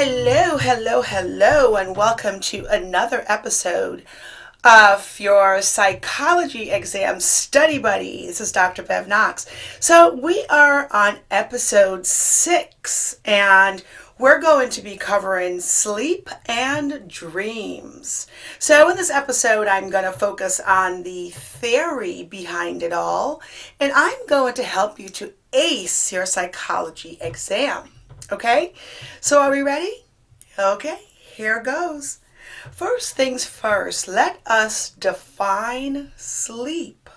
Hello, hello, hello, and welcome to another episode of your psychology exam study buddy. This is Dr. Bev Knox. So we are on episode 6, and we're going to be covering sleep and dreams. So in this episode, I'm going to focus on the theory behind it all, and I'm going to help you to ace your psychology exam. Okay, so are we ready? Okay, here goes. First things first, let us define sleep.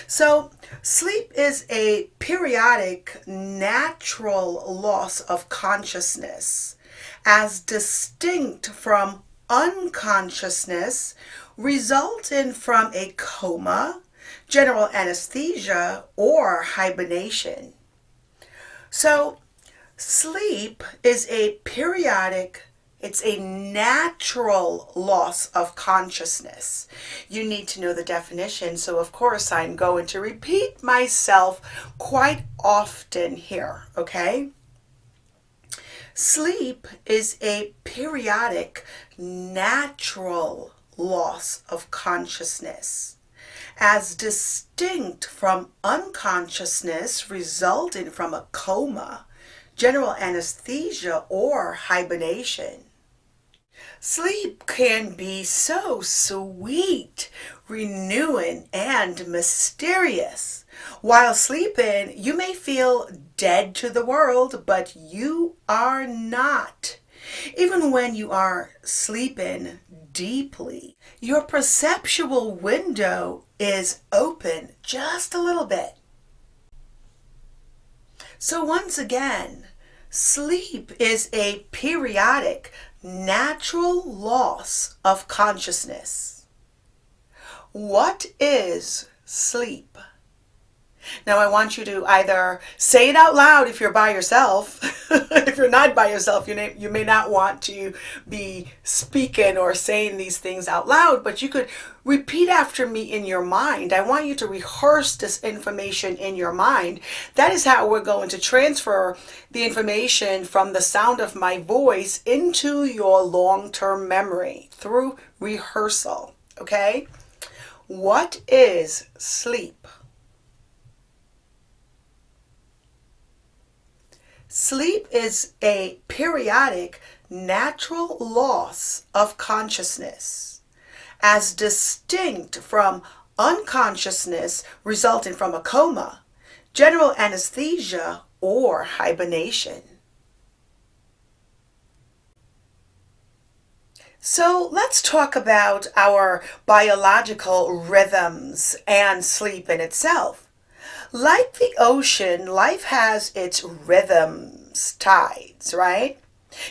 So, sleep is a periodic natural loss of consciousness as distinct from unconsciousness resulting from a coma, general anesthesia, or hibernation. So, sleep is a periodic, it's a natural loss of consciousness. You need to know the definition, so of course I'm going to repeat myself quite often here, okay? Sleep is a periodic, natural loss of consciousness, as distinct from unconsciousness resulting from a coma, general anesthesia, or hibernation. Sleep can be so sweet, renewing, and mysterious. While sleeping, you may feel dead to the world, but you are not. Even when you are sleeping deeply, your perceptual window is open just a little bit. So once again, sleep is a periodic, natural loss of consciousness. What is sleep? Now I want you to either say it out loud if you're by yourself. If you're not by yourself, you may not want to be speaking or saying these things out loud, but you could repeat after me in your mind. I want you to rehearse this information in your mind. That is how we're going to transfer the information from the sound of my voice into your long-term memory through rehearsal, okay? What is sleep? Sleep is a periodic, natural loss of consciousness, as distinct from unconsciousness resulting from a coma, general anesthesia, or hibernation. So let's talk about our biological rhythms and sleep in itself. Like the ocean, life has its rhythms, tides, right?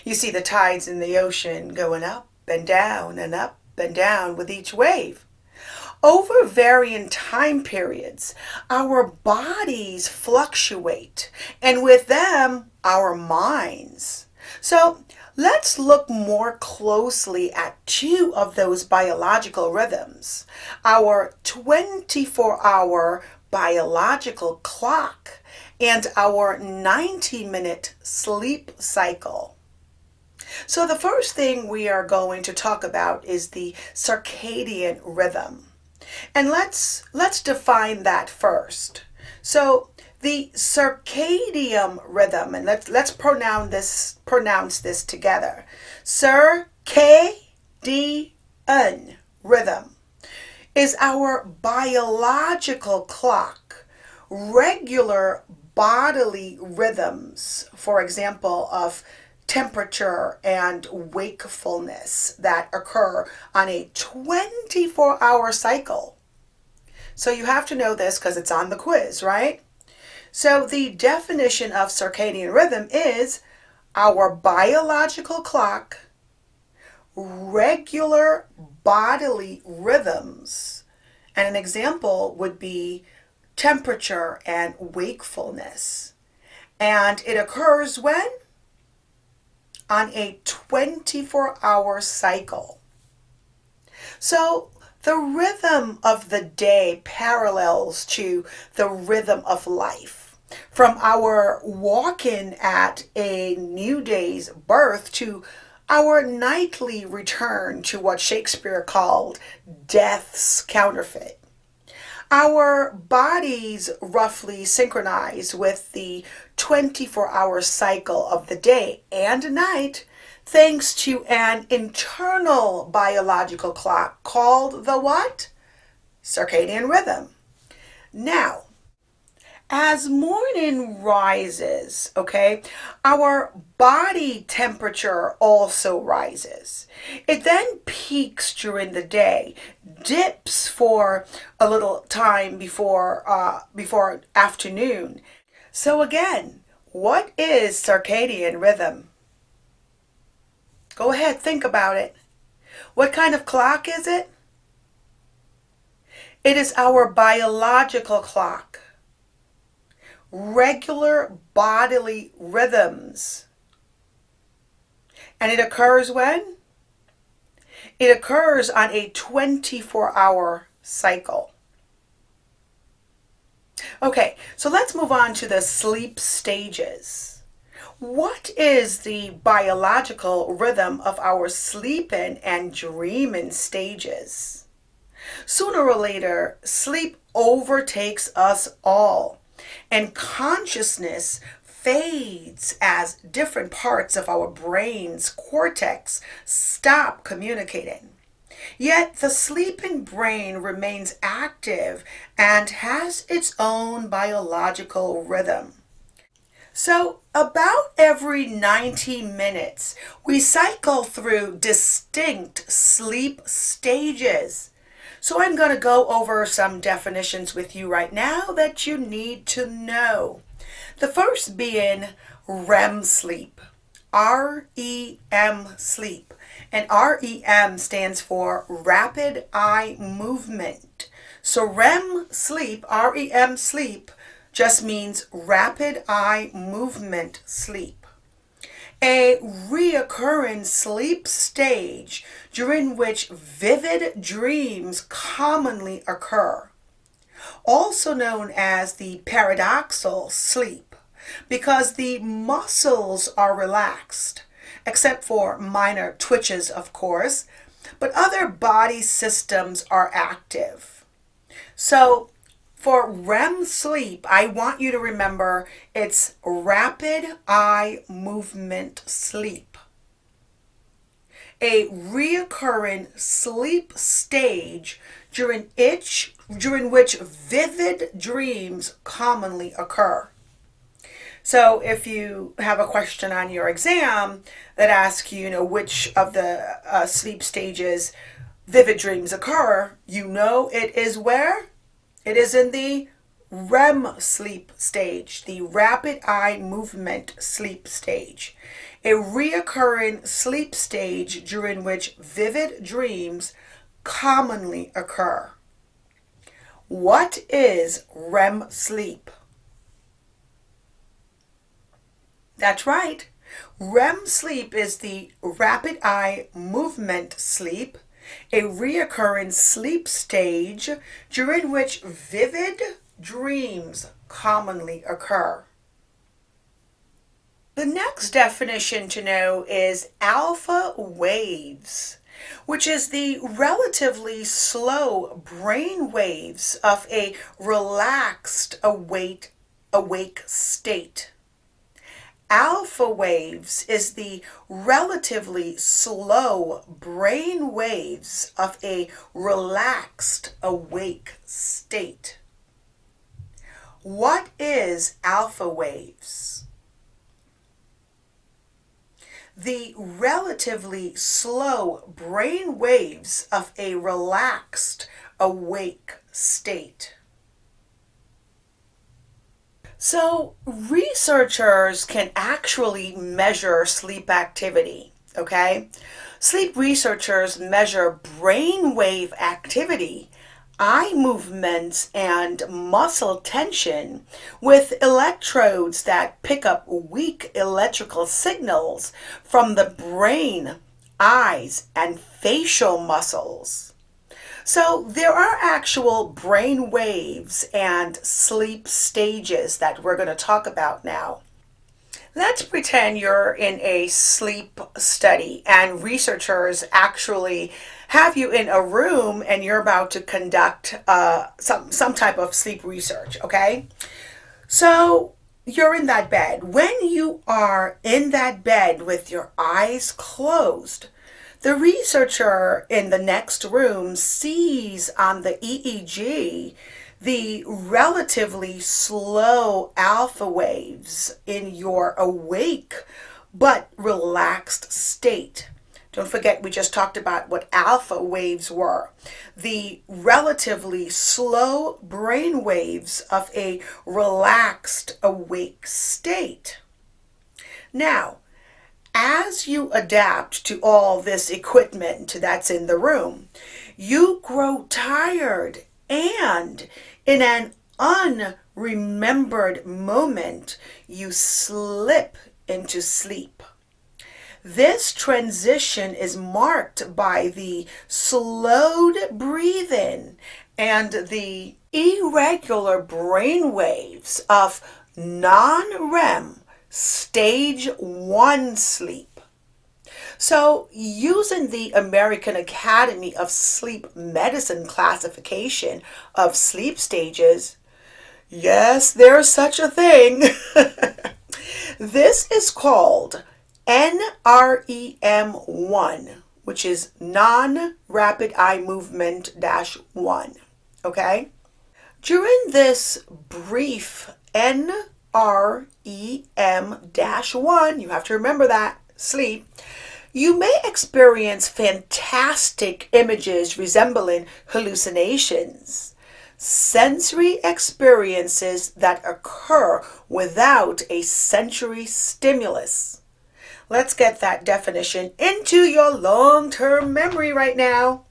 You see the tides in the ocean going up and down and up and down with each wave. Over varying time periods, our bodies fluctuate, and with them, our minds. So let's look more closely at two of those biological rhythms. Our 24-hour biological clock and our 90-minute sleep cycle. So the first thing we are going to talk about is the circadian rhythm. And let's define that first. So the circadian rhythm, and let's pronounce this together. Circadian rhythm is our biological clock, regular bodily rhythms, for example, of temperature and wakefulness that occur on a 24-hour cycle. So you have to know this because it's on the quiz, right? So the definition of circadian rhythm is our biological clock, regular bodily rhythms, and an example would be temperature and wakefulness. And it occurs when? On a 24-hour cycle. So the rhythm of the day parallels to the rhythm of life. From our walk-in at a new day's birth to our nightly return to what Shakespeare called death's counterfeit. Our bodies roughly synchronize with the 24-hour cycle of the day and night thanks to an internal biological clock called the what? Circadian rhythm. Now, as morning rises, okay, our body temperature also rises. It then peaks during the day, dips for a little time before afternoon. So again, what is circadian rhythm? Go ahead, think about it. What kind of clock is it? It is our biological clock. Regular bodily rhythms. And it occurs when? It occurs on a 24-hour cycle. Okay, so let's move on to the sleep stages. What is the biological rhythm of our sleeping and dreaming stages? Sooner or later, sleep overtakes us all, and consciousness fades as different parts of our brain's cortex stop communicating. Yet the sleeping brain remains active and has its own biological rhythm. So about every 90 minutes, we cycle through distinct sleep stages. So I'm going to go over some definitions with you right now that you need to know. The first being REM sleep, REM sleep. And REM stands for rapid eye movement. So REM sleep, REM sleep, just means rapid eye movement sleep. A reoccurring sleep stage during which vivid dreams commonly occur. Also known as the paradoxal sleep, because the muscles are relaxed, except for minor twitches, of course, but other body systems are active. So for REM sleep, I want you to remember it's rapid eye movement sleep. A reoccurring sleep stage during which vivid dreams commonly occur. So if you have a question on your exam that asks you, which of the sleep stages vivid dreams occur, it is where? It is in the REM sleep stage, the rapid eye movement sleep stage, a reoccurring sleep stage during which vivid dreams commonly occur. What is REM sleep? That's right. REM sleep is the rapid eye movement sleep, a reoccurring sleep stage during which vivid dreams commonly occur. The next definition to know is alpha waves, which is the relatively slow brain waves of a relaxed awake state. Alpha waves is the relatively slow brain waves of a relaxed awake state. What is alpha waves? The relatively slow brain waves of a relaxed awake state. So researchers can actually measure sleep activity, okay? Sleep researchers measure brainwave activity, eye movements, and muscle tension with electrodes that pick up weak electrical signals from the brain, eyes, and facial muscles. So there are actual brain waves and sleep stages that we're going to talk about now. Let's pretend you're in a sleep study and researchers actually have you in a room and you're about to conduct some type of sleep research, okay? So you're in that bed. When you are in that bed with your eyes closed, the researcher in the next room sees on the EEG the relatively slow alpha waves in your awake but relaxed state. Don't forget, we just talked about what alpha waves were. The relatively slow brain waves of a relaxed awake state. Now, as you adapt to all this equipment that's in the room, you grow tired and in an unremembered moment, you slip into sleep. This transition is marked by the slowed breathing and the irregular brain waves of non-REM stage 1 sleep. So, using the American Academy of Sleep Medicine classification of sleep stages, yes, there's such a thing. This is called NREM1, which is non-rapid eye movement -1. Okay? During this brief NREM-1, you have to remember that, sleep, you may experience fantastic images resembling hallucinations, sensory experiences that occur without a sensory stimulus. Let's get that definition into your long-term memory right now.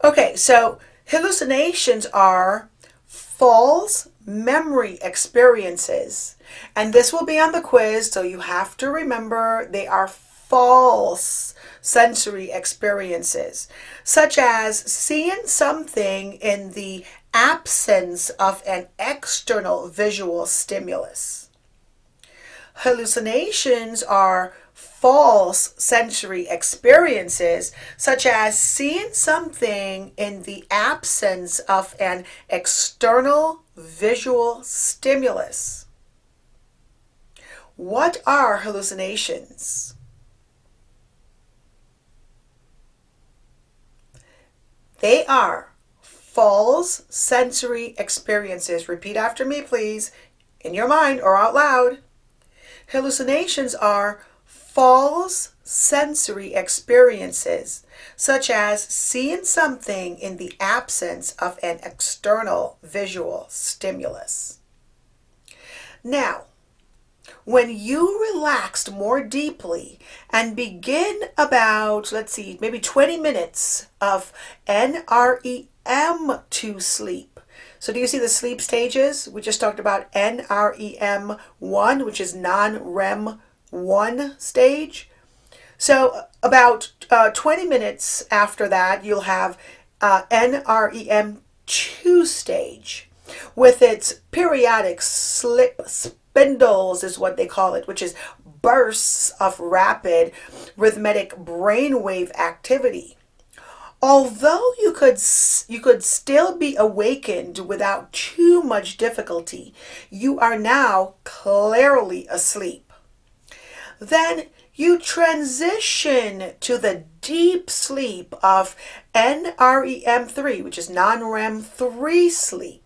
Okay, so hallucinations are false memory experiences. And this will be on the quiz, so you have to remember they are false sensory experiences, such as seeing something in the absence of an external visual stimulus. Hallucinations are false sensory experiences, such as seeing something in the absence of an external visual stimulus. What are hallucinations? They are false sensory experiences. Repeat after me, please, in your mind or out loud. Hallucinations are false sensory experiences, such as seeing something in the absence of an external visual stimulus. Now, when you relaxed more deeply and begin about, maybe 20 minutes of NREM2 sleep. So do you see the sleep stages? We just talked about NREM1, which is non-REM 1 stage. So about 20 minutes after that, you'll have NREM2 stage with its periodic spindles is what they call it, which is bursts of rapid rhythmic brainwave activity. Although you could still be awakened without too much difficulty, you are now clearly asleep. Then you transition to the deep sleep of NREM3, which is non-REM 3 sleep.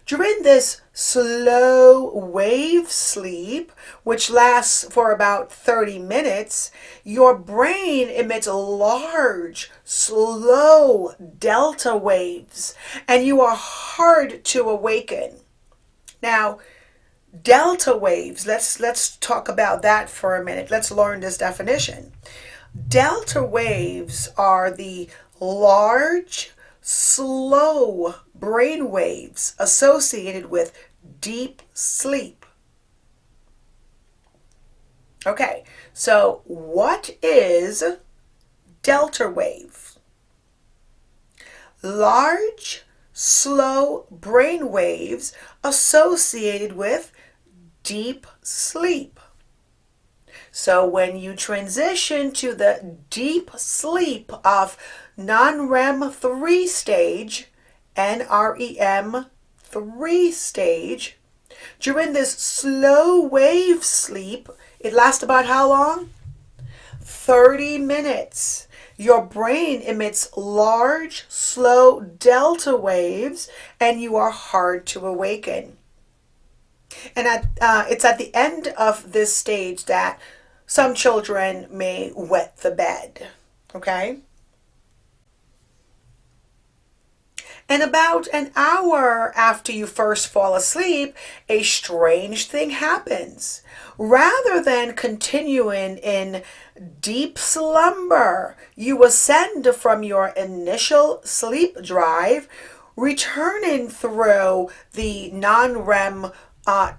During this slow wave sleep, which lasts for about 30 minutes, your brain emits large, slow delta waves, and you are hard to awaken. Now, delta waves, let's talk about that for a minute. Let's learn this definition. Delta waves are the large, slow brain waves associated with deep sleep. Okay, so what is delta wave? large, slow brain waves associated with deep sleep. So when you transition to the deep sleep of non-REM 3 stage, NREM 3 stage, during this slow wave sleep, it lasts about how long? 30 minutes. Your brain emits large, slow delta waves, and you are hard to awaken. And it's at the end of this stage that some children may wet the bed. Okay? And about an hour after you first fall asleep, a strange thing happens. Rather than continuing in deep slumber, you ascend from your initial sleep drive, returning through the non-REM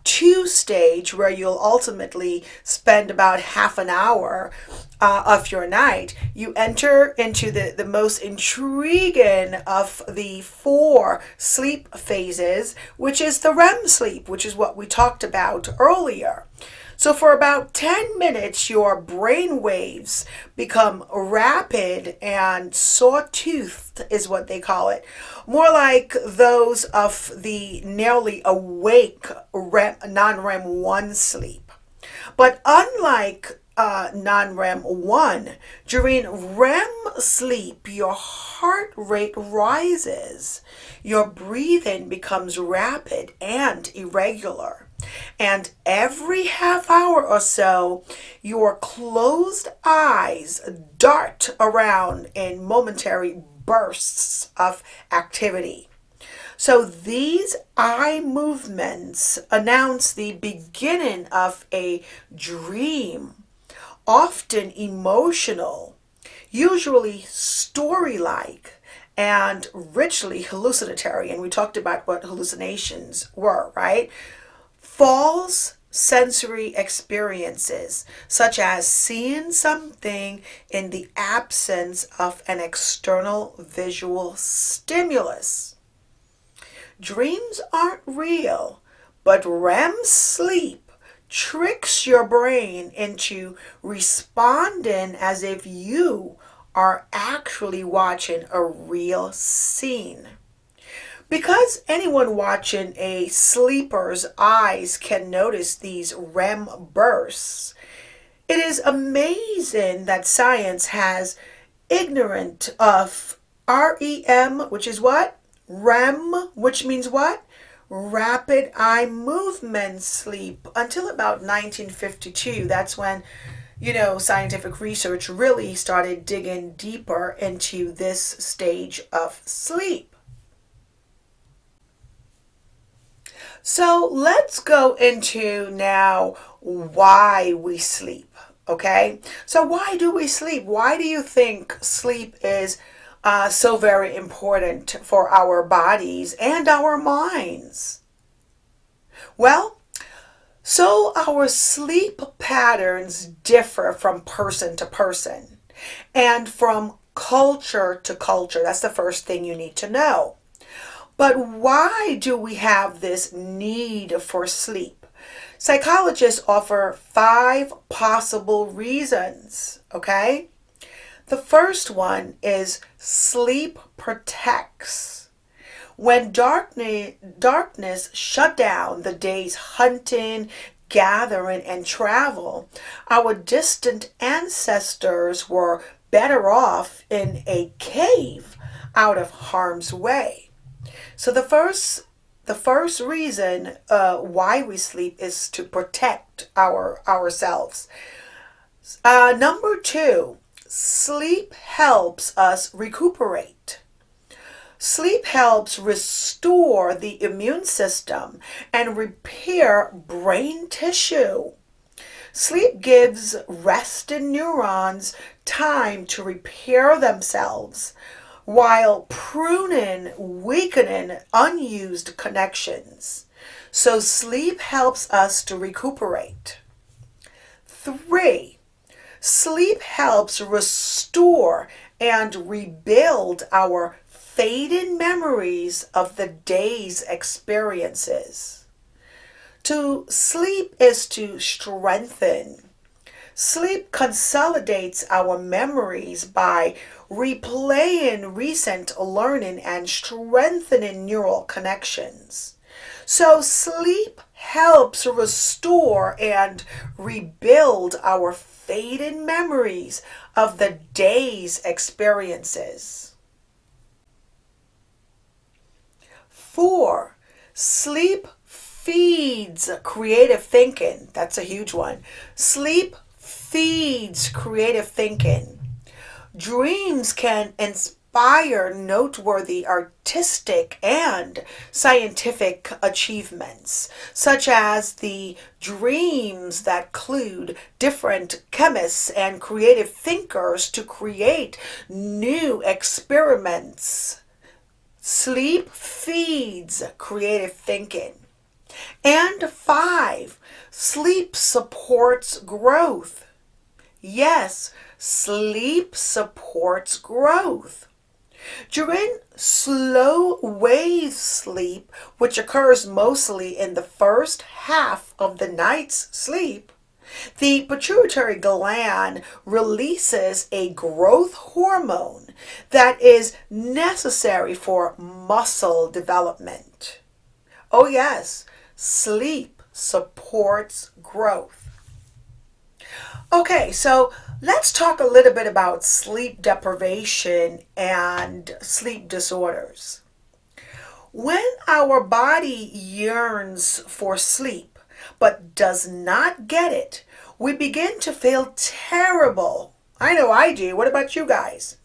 2 stage, where you'll ultimately spend about half an hour of your night. You enter into the most intriguing of the 4 sleep phases, which is the REM sleep, which is what we talked about earlier. So for about 10 minutes, your brain waves become rapid and sawtoothed, is what they call it. More like those of the nearly awake non-REM 1 sleep. But unlike non-REM 1, during REM sleep, your heart rate rises. Your breathing becomes rapid and irregular. And every half hour or so, your closed eyes dart around in momentary bursts of activity. So these eye movements announce the beginning of a dream, often emotional, usually story-like, and richly hallucinatory. And we talked about what hallucinations were, right? False sensory experiences, such as seeing something in the absence of an external visual stimulus. Dreams aren't real, but REM sleep tricks your brain into responding as if you are actually watching a real scene. Because anyone watching a sleeper's eyes can notice these REM bursts, it is amazing that science has ignorant of REM, which is what? REM, which means what? Rapid eye movement sleep, until about 1952. That's when, scientific research really started digging deeper into this stage of sleep. So let's go into now why we sleep, okay? So why do we sleep? Why do you think sleep is so very important for our bodies and our minds? Well, so our sleep patterns differ from person to person and from culture to culture. That's the first thing you need to know. But why do we have this need for sleep? Psychologists offer 5 possible reasons, okay? The first one is sleep protects. When darkness shut down the day's hunting, gathering, and travel, our distant ancestors were better off in a cave out of harm's way. So the first reason why we sleep is to protect ourselves. Number 2, sleep helps us recuperate. Sleep helps restore the immune system and repair brain tissue. Sleep gives rested neurons time to repair themselves, while pruning, weakening unused connections. So sleep helps us to recuperate. 3, sleep helps restore and rebuild our fading memories of the day's experiences. To sleep is to strengthen. Sleep consolidates our memories by replaying recent learning and strengthening neural connections. So sleep helps restore and rebuild our fading memories of the day's experiences. 4. Sleep feeds creative thinking. That's a huge one. Sleep feeds creative thinking. Dreams can inspire noteworthy artistic and scientific achievements, such as the dreams that clued different chemists and creative thinkers to create new experiments. Sleep feeds creative thinking. And 5, sleep supports growth. Yes, sleep supports growth. During slow wave sleep, which occurs mostly in the first half of the night's sleep, the pituitary gland releases a growth hormone that is necessary for muscle development. Oh yes, sleep supports growth. Okay, so let's talk a little bit about sleep deprivation and sleep disorders. When our body yearns for sleep but does not get it, we begin to feel terrible. I know I do. What about you guys?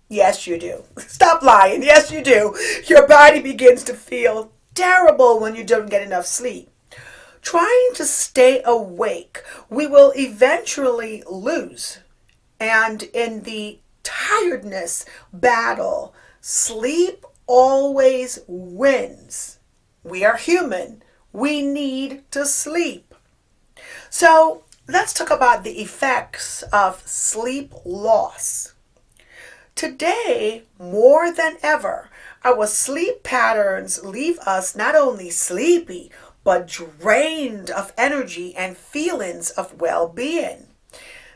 Yes, you do. Stop lying. Yes, you do. Your body begins to feel terrible when you don't get enough sleep. Trying to stay awake, we will eventually lose. And in the tiredness battle, sleep always wins. We are human. We need to sleep. So let's talk about the effects of sleep loss. Today, more than ever, our sleep patterns leave us not only sleepy, but drained of energy and feelings of well-being.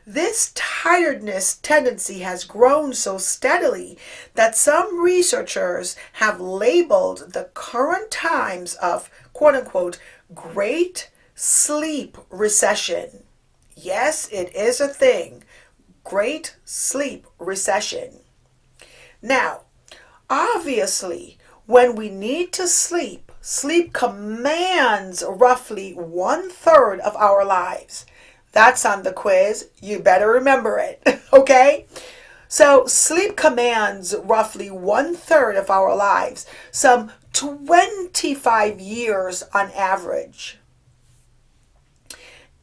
This tiredness tendency has grown so steadily that some researchers have labeled the current times of quote-unquote great sleep recession. Yes, it is a thing. Great sleep recession. Now, obviously, when we need to sleep, sleep commands roughly 1/3 of our lives. That's on the quiz. You better remember it, okay? So sleep commands roughly 1/3 of our lives, some 25 years on average.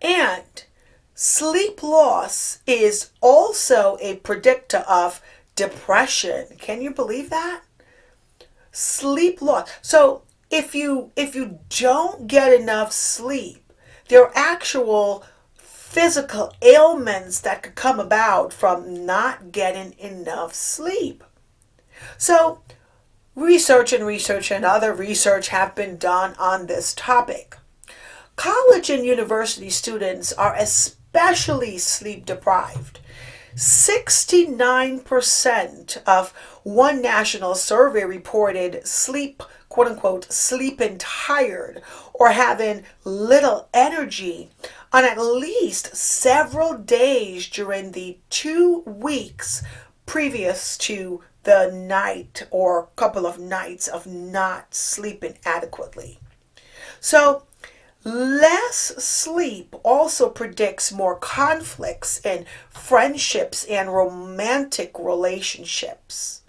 And sleep loss is also a predictor of depression. Can you believe that? Sleep loss. So if you don't get enough sleep, there are actual physical ailments that could come about from not getting enough sleep. So research and other research have been done on this topic. College and university students are especially sleep deprived. 69% of one national survey reported sleep, quote unquote, sleeping tired or having little energy on at least several days during the 2 weeks previous to the night or couple of nights of not sleeping adequately. So less sleep also predicts more conflicts in friendships and romantic relationships.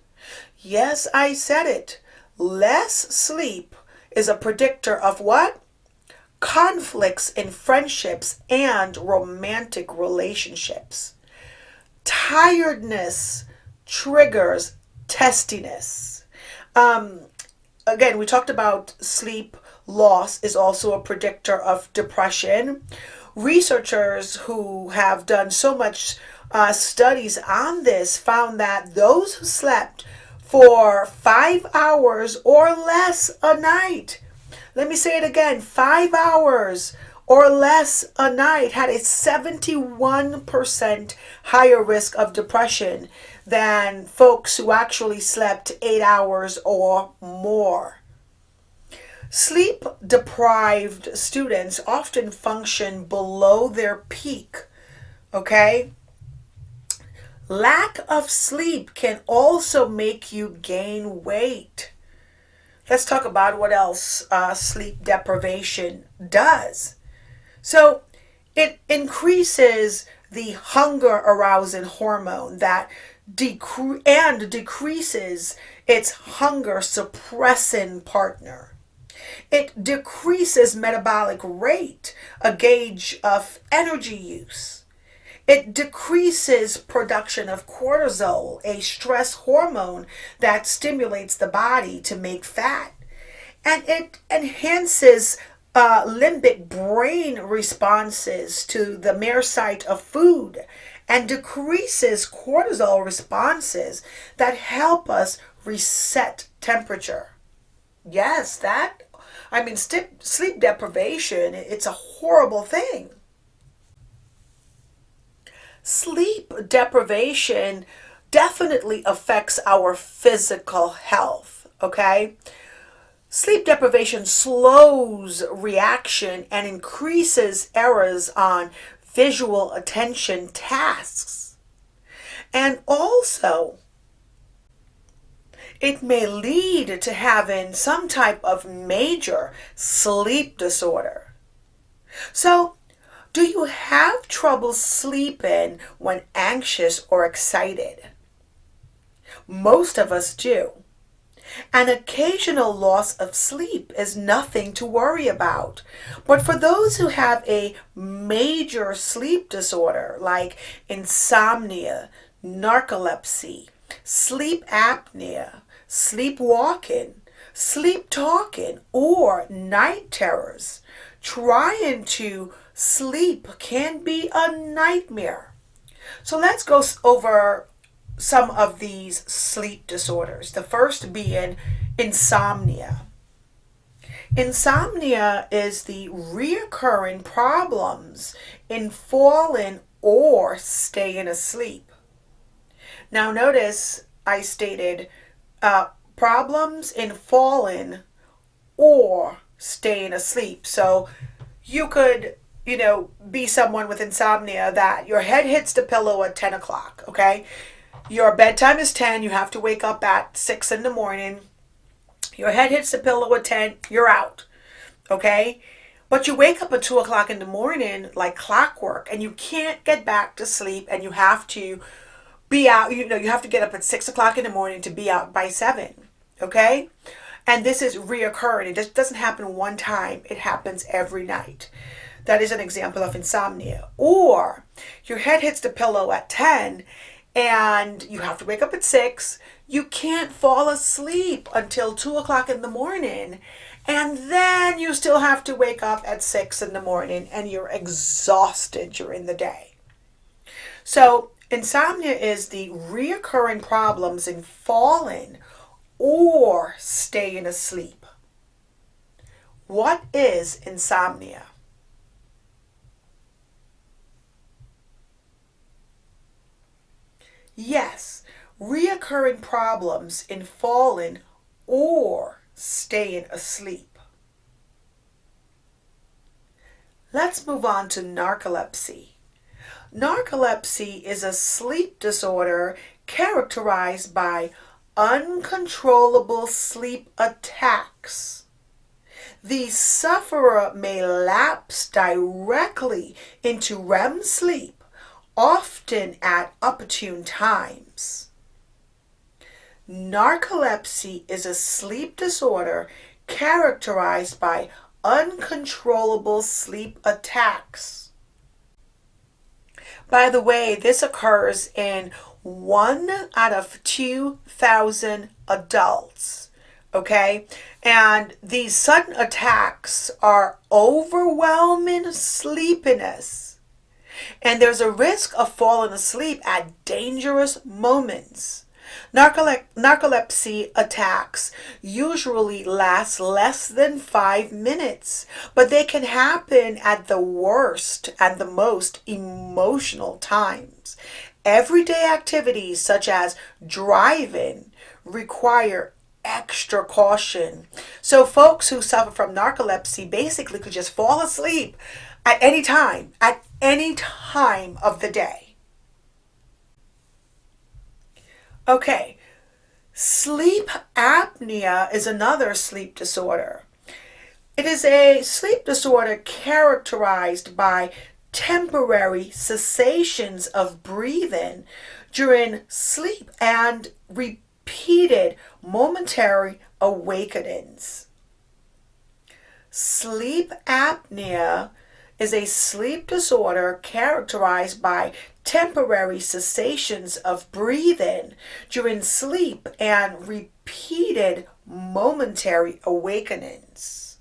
Yes, I said it. Less sleep is a predictor of what? Conflicts in friendships and romantic relationships. Tiredness triggers testiness. Again, we talked about sleep loss is also a predictor of depression. Researchers who have done so much studies on this found that those who slept for 5 hours or less a night. Let me say it again, 5 hours or less a night had a 71% higher risk of depression than folks who actually slept 8 hours or more. Sleep deprived students often function below their peak, okay? Lack of sleep can also make you gain weight. Let's talk about what else sleep deprivation does. So it increases the hunger arousing hormone that decreases its hunger suppressing partner. It decreases metabolic rate, a gauge of energy use. It decreases production of cortisol, a stress hormone that stimulates the body to make fat. And it enhances limbic brain responses to the mere sight of food and decreases cortisol responses that help us reset temperature. Yes, sleep deprivation, it's a horrible thing. Sleep deprivation definitely affects our physical health, okay? Sleep deprivation slows reaction and increases errors on visual attention tasks. And also, it may lead to having some type of major sleep disorder. So, do you have trouble sleeping when anxious or excited? Most of us do. An occasional loss of sleep is nothing to worry about. But for those who have a major sleep disorder like insomnia, narcolepsy, sleep apnea, sleepwalking, sleep talking, or night terrors, trying to sleep can be a nightmare. So let's go over some of these sleep disorders. The first being insomnia. Insomnia is the recurring problems in falling or staying asleep. Now notice I stated problems in falling or staying asleep. So you could, be someone with insomnia that your head hits the pillow at 10 o'clock, okay? Your bedtime is 10, you have to wake up at 6 in the morning. Your head hits the pillow at 10, you're out, okay? But you wake up at 2 o'clock in the morning like clockwork and you can't get back to sleep and you have to be out, you have to get up at 6 o'clock in the morning to be out by 7, okay? And this is reoccurring. It just doesn't happen one time. It happens every night. That is an example of insomnia. Or your head hits the pillow at 10 and you have to wake up at 6. You can't fall asleep until 2 o'clock in the morning. And then you still have to wake up at 6 in the morning and you're exhausted during the day. So insomnia is the reoccurring problems in falling or staying asleep. What is insomnia? Yes, reoccurring problems in falling or staying asleep. Let's move on to narcolepsy. Narcolepsy is a sleep disorder characterized by uncontrollable sleep attacks. The sufferer may lapse directly into Rem sleep, often at opportune times. Narcolepsy is a sleep disorder characterized by uncontrollable sleep attacks. By the way, this occurs in 1 out of 2,000 adults, okay? And these sudden attacks are overwhelming sleepiness. And there's a risk of falling asleep at dangerous moments. Narcolepsy attacks usually last less than 5 minutes, but they can happen at the worst and the most emotional times. Everyday activities such as driving require extra caution. So folks who suffer from narcolepsy basically could just fall asleep at any time of the day. Okay, sleep apnea is another sleep disorder. It is a sleep disorder characterized by temporary cessations of breathing during sleep and repeated momentary awakenings. Sleep apnea is a sleep disorder characterized by temporary cessations of breathing during sleep and repeated momentary awakenings.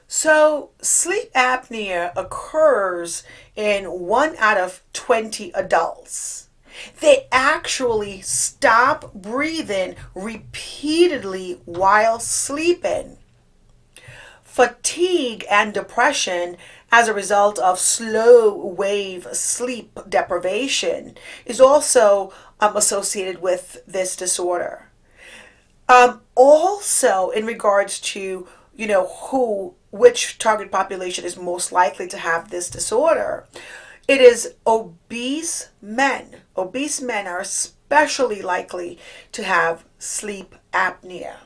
So, sleep apnea occurs in 1 out of 20 adults. They actually stop breathing repeatedly while sleeping. Fatigue and depression as a result of slow wave sleep deprivation is also associated with this disorder. Also, in regards to which target population is most likely to have this disorder, it is obese men. Obese men are especially likely to have sleep apnea.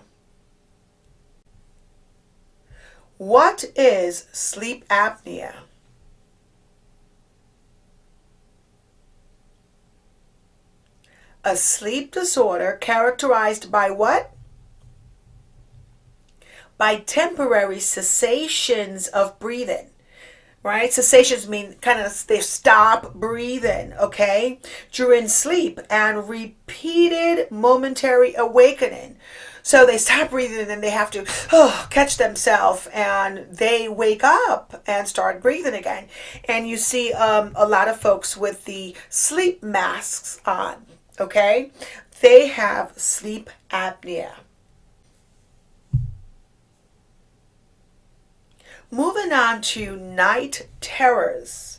What is sleep apnea? A sleep disorder characterized by what? By temporary cessations of breathing, right? Cessations mean kind of they stop breathing, okay, during sleep and repeated momentary awakening. So they stop breathing and they have to catch themselves and they wake up and start breathing again. And you see a lot of folks with the sleep masks on, okay? They have sleep apnea. Moving on to night terrors.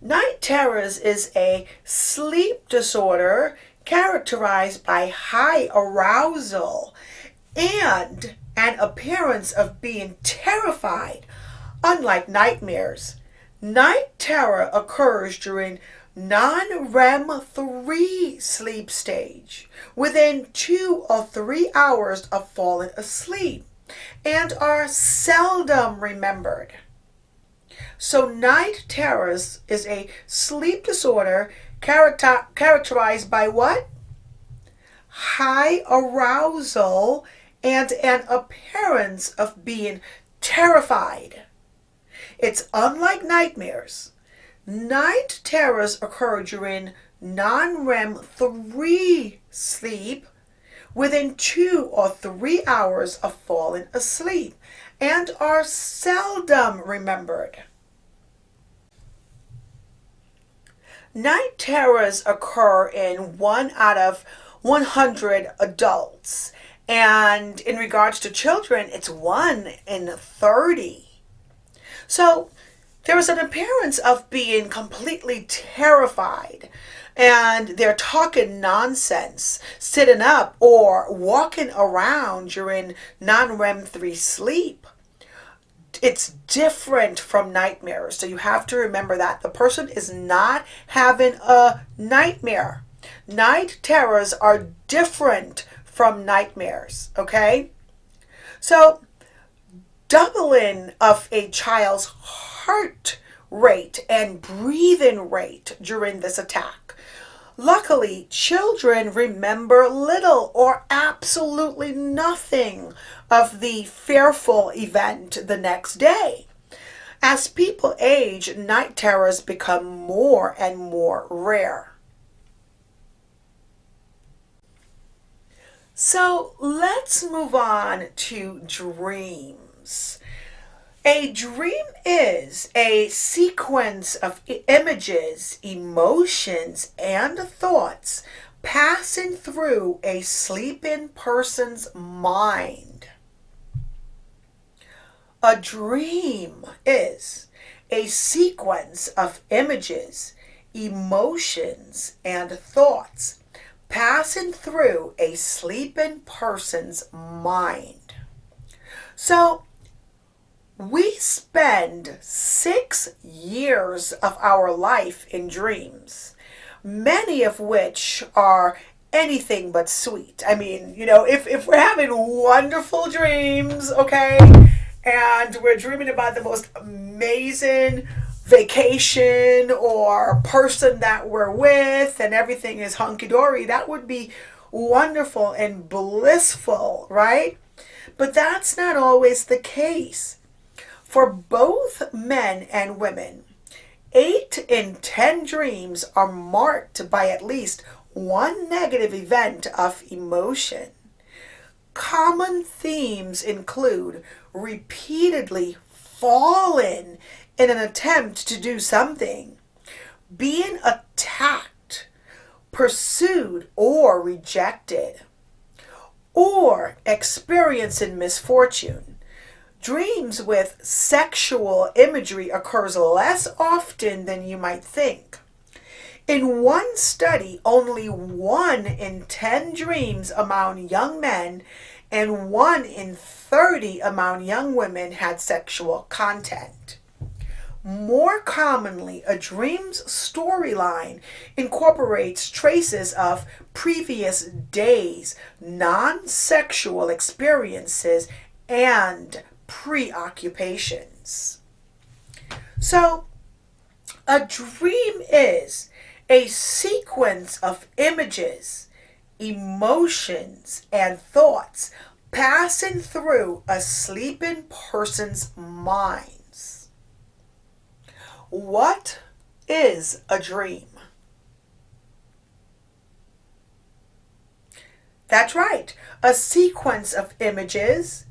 Night terrors is a sleep disorder characterized by high arousal and an appearance of being terrified. Unlike nightmares, night terror occurs during non-REM 3 sleep stage, within 2 or 3 hours of falling asleep, and are seldom remembered. So night terrors is a sleep disorder characterized by what? High arousal and an appearance of being terrified. It's unlike nightmares. Night terrors occur during non-REM 3 sleep within 2 or 3 hours of falling asleep and are seldom remembered. Night terrors occur in 1 out of 100 adults, and in regards to children, it's 1 in 30. So there is an appearance of being completely terrified, and they're talking nonsense, sitting up or walking around during non-REM 3 sleep. It's different from nightmares, so you have to remember that. The person is not having a nightmare. Night terrors are different from nightmares, okay? So, doubling of a child's heart rate and breathing rate during this attack. Luckily, children remember little or absolutely nothing of the fearful event the next day. As people age, night terrors become more and more rare. So let's move on to dreams. A dream is a sequence of images, emotions, and thoughts passing through a sleeping person's mind. A dream is a sequence of images, emotions, and thoughts passing through a sleeping person's mind. So, we spend 6 years of our life in dreams, many of which are anything but sweet. I mean, if we're having wonderful dreams, okay, and we're dreaming about the most amazing vacation or person that we're with and everything is hunky-dory, that would be wonderful and blissful, right? But that's not always the case. For both men and women, 8 in 10 dreams are marked by at least one negative event of emotion. Common themes include repeatedly falling in an attempt to do something, being attacked, pursued, or rejected, or experiencing misfortune. Dreams with sexual imagery occurs less often than you might think. In one study, only 1 in 10 dreams among young men and 1 in 30 among young women had sexual content. More commonly, a dream's storyline incorporates traces of previous days, non-sexual experiences, and preoccupations. So, a dream is a sequence of images, emotions, and thoughts passing through a sleeping person's minds. What is a dream? That's right, a sequence of images,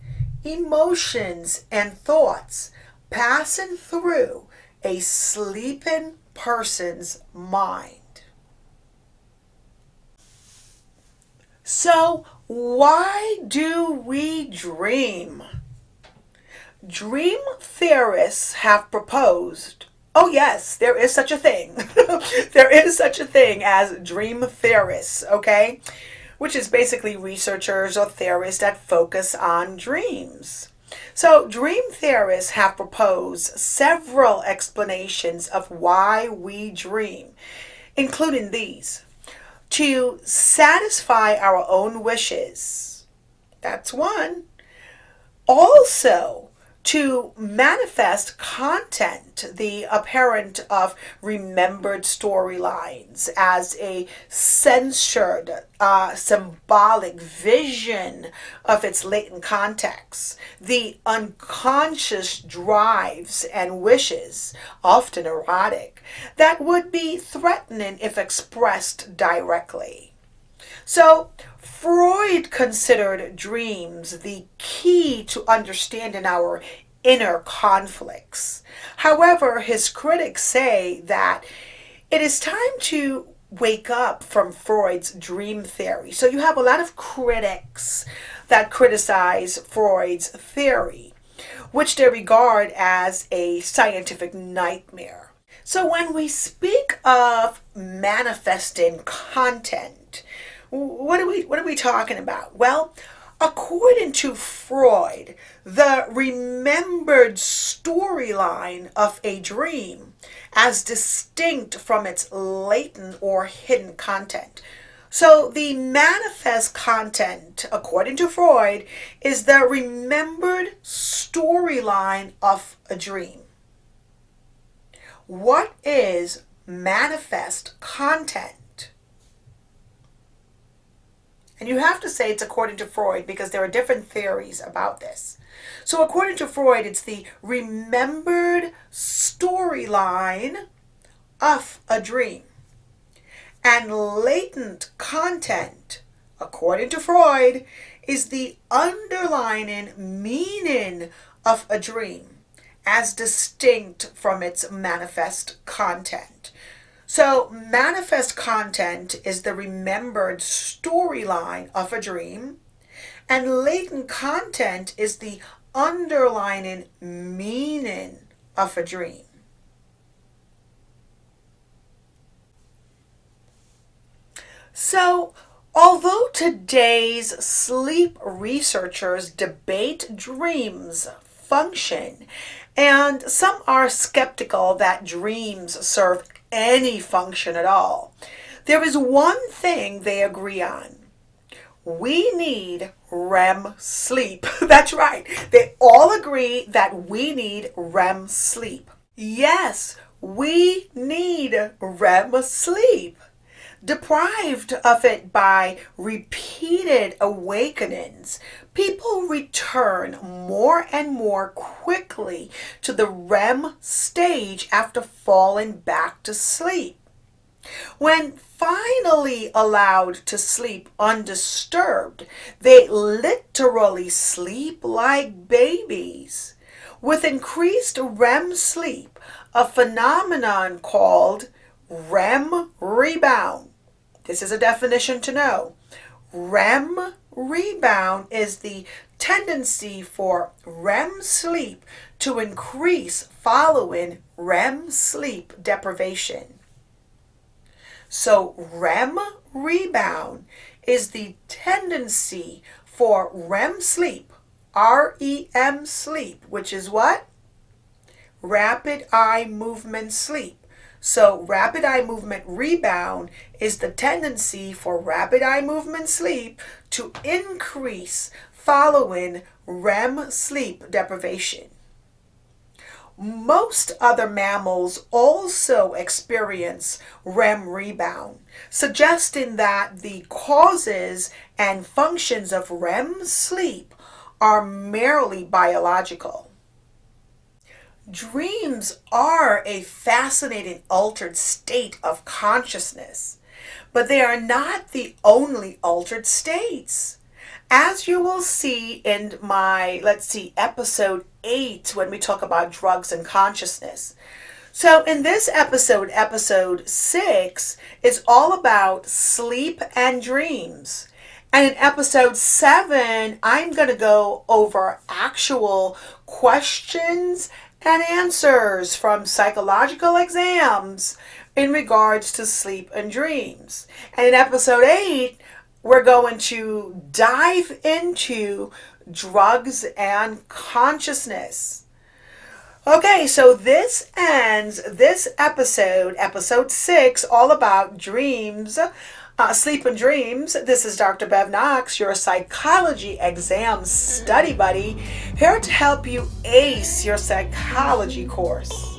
emotions, and thoughts passing through a sleeping person's mind. So, why do we dream? Dream theorists have proposed, oh yes, there is such a thing. There is such a thing as dream theorists, okay? Which is basically researchers or theorists that focus on dreams. So, dream theorists have proposed several explanations of why we dream, including these. To satisfy our own wishes. That's one. Also, to manifest content, the apparent of remembered storylines as a censored, symbolic vision of its latent context, the unconscious drives and wishes, often erotic, that would be threatening if expressed directly. So, Freud considered dreams the key to understanding our inner conflicts. However, his critics say that it is time to wake up from Freud's dream theory. So you have a lot of critics that criticize Freud's theory, which they regard as a scientific nightmare. So when we speak of manifesting content, what are we talking about? Well, according to Freud, the remembered storyline of a dream as distinct from its latent or hidden content. So the manifest content, according to Freud, is the remembered storyline of a dream. What is manifest content? And you have to say it's according to Freud because there are different theories about this. So according to Freud, it's the remembered storyline of a dream. And latent content, according to Freud, is the underlying meaning of a dream as distinct from its manifest content. So, manifest content is the remembered storyline of a dream, and latent content is the underlying meaning of a dream. So, although today's sleep researchers debate dreams' function, and some are skeptical that dreams serve any function at all, there is one thing they agree on. We need REM sleep. That's right. They all agree that we need REM sleep. Yes, we need REM sleep. Deprived of it by repeated awakenings, people return more and more quickly to the REM stage after falling back to sleep. When finally allowed to sleep undisturbed, they literally sleep like babies. With increased REM sleep, a phenomenon called Rem Rebound. This is a definition to know. Rem Rebound is the tendency for REM sleep to increase following REM sleep deprivation. So Rem Rebound is the tendency for REM sleep, REM sleep, which is what? Rapid eye movement sleep. So rapid eye movement rebound is the tendency for rapid eye movement sleep to increase following REM sleep deprivation. Most other mammals also experience REM rebound, suggesting that the causes and functions of REM sleep are merely biological. Dreams are a fascinating altered state of consciousness, but they are not the only altered states. As you will see in my, episode 8, when we talk about drugs and consciousness. So in this episode, episode 6, is all about sleep and dreams. And in episode 7, I'm going to go over actual questions and answers from psychological exams in regards to sleep and dreams. And in episode 8, we're going to dive into drugs and consciousness. Okay, so this ends this episode, episode 6, all about dreams, sleep and dreams. This is Dr. Bev Knox, your psychology exam study buddy, here to help you ace your psychology course.